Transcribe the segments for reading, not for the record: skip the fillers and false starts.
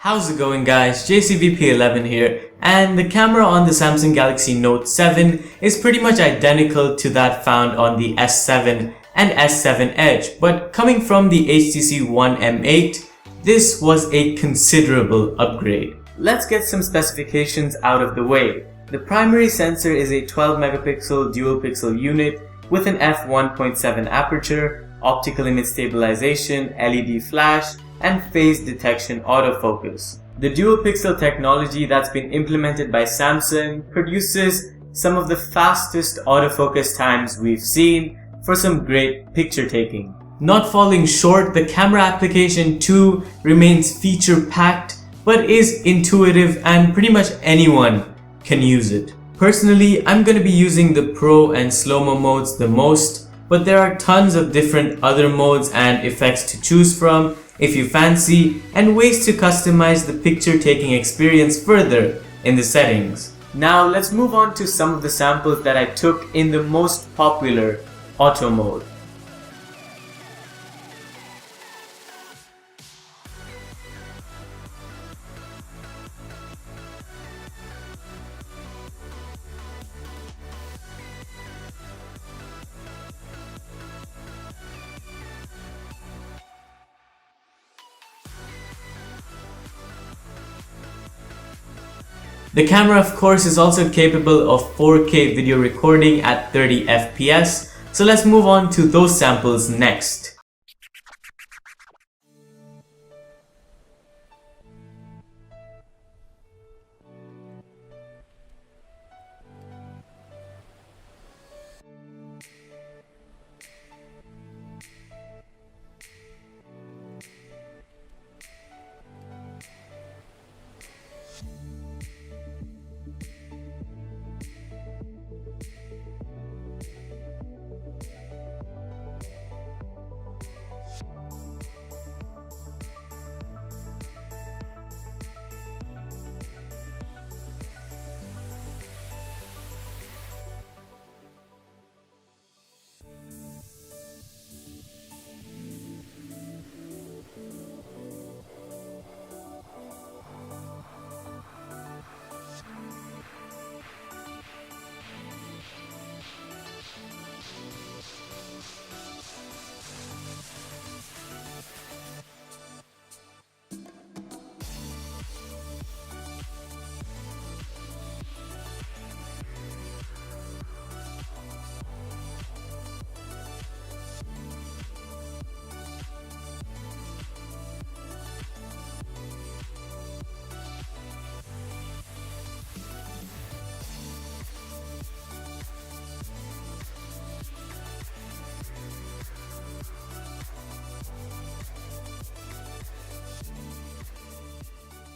How's it going, guys? JCVP11 here, and the camera on the Samsung Galaxy Note 7 is pretty much identical to that found on the S7 and S7 Edge, but coming from the HTC One M8, this was a considerable upgrade. Let's get some specifications out of the way. The primary sensor is a 12 megapixel dual pixel unit with an f1.7 aperture, optical image stabilization, LED flash, and phase detection autofocus. The dual pixel technology that's been implemented by Samsung produces some of the fastest autofocus times we've seen for some great picture taking. Not falling short, the camera application too remains feature packed but is intuitive and pretty much anyone can use it. Personally, I'm going to be using the Pro and slow-mo modes the most, but there are tons of different other modes and effects to choose from if you fancy, and ways to customize the picture taking experience further in the settings. Now let's move on to some of the samples that I took in the most popular auto mode. The camera, of course, is also capable of 4K video recording at 30 FPS, so let's move on to those samples next.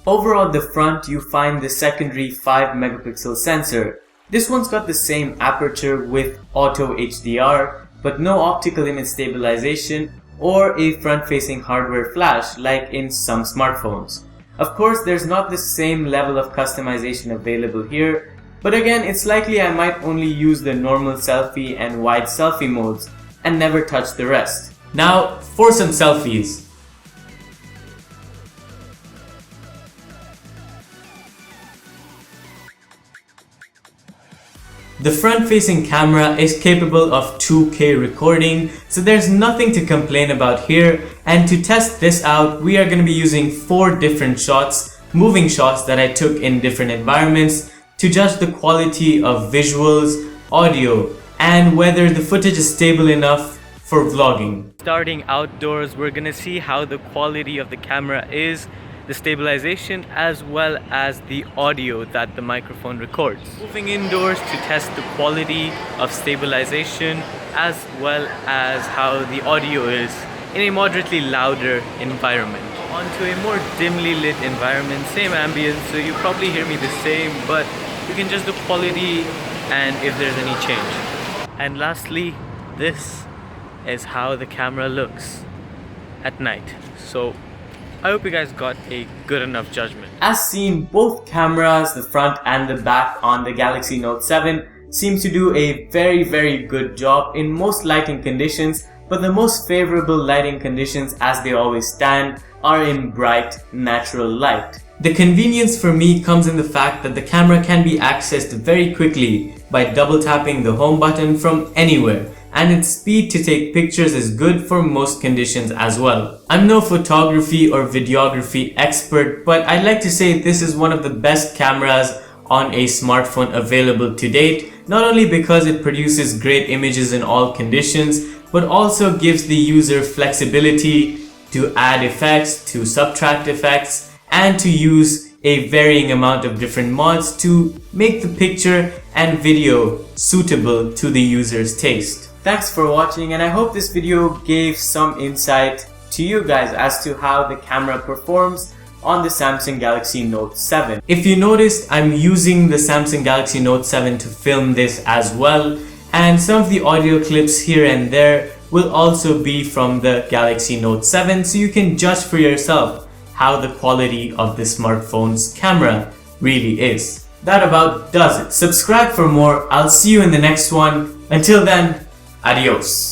Overall, at the front, you find the secondary 5 megapixel sensor. This one's got the same aperture with auto HDR, but no optical image stabilization or a front-facing hardware flash like in some smartphones. Of course, there's not the same level of customization available here, but again, it's likely I might only use the normal selfie and wide selfie modes and never touch the rest. Now, for some selfies. The front-facing camera is capable of 2K recording, so there's nothing to complain about here, and to test this out, we are going to be using 4 different shots, moving shots that I took in different environments to judge the quality of visuals, audio, and whether the footage is stable enough for vlogging. Starting outdoors, we're going to see how the quality of the camera is, the stabilization as well as the audio that the microphone records. Moving indoors to test the quality of stabilization as well as how the audio is in a moderately louder environment. Onto a more dimly lit environment, same ambience, so you probably hear me the same, but you can judge the quality and if there's any change. And lastly, this is how the camera looks at night. So I hope you guys got a good enough judgment. As seen, both cameras, the front and the back on the Galaxy Note 7 seems to do a very good job in most lighting conditions, but the most favorable lighting conditions, as they always stand, are in bright, natural light. The convenience for me comes in the fact that the camera can be accessed very quickly by double tapping the home button from anywhere, and its speed to take pictures is good for most conditions as well. I'm no photography or videography expert, but I'd like to say this is one of the best cameras on a smartphone available to date, not only because it produces great images in all conditions, but also gives the user flexibility to add effects, to subtract effects, and to use a varying amount of different mods to make the picture and video suitable to the user's taste. Thanks for watching, and I hope this video gave some insight to you guys as to how the camera performs on the Samsung Galaxy Note 7. If you noticed, I'm using the Samsung Galaxy Note 7 to film this as well, and some of the audio clips here and there will also be from the Galaxy Note 7, so you can judge for yourself how the quality of the smartphone's camera really is. That about does it. Subscribe for more. I'll see you in the next one. Until then, adios.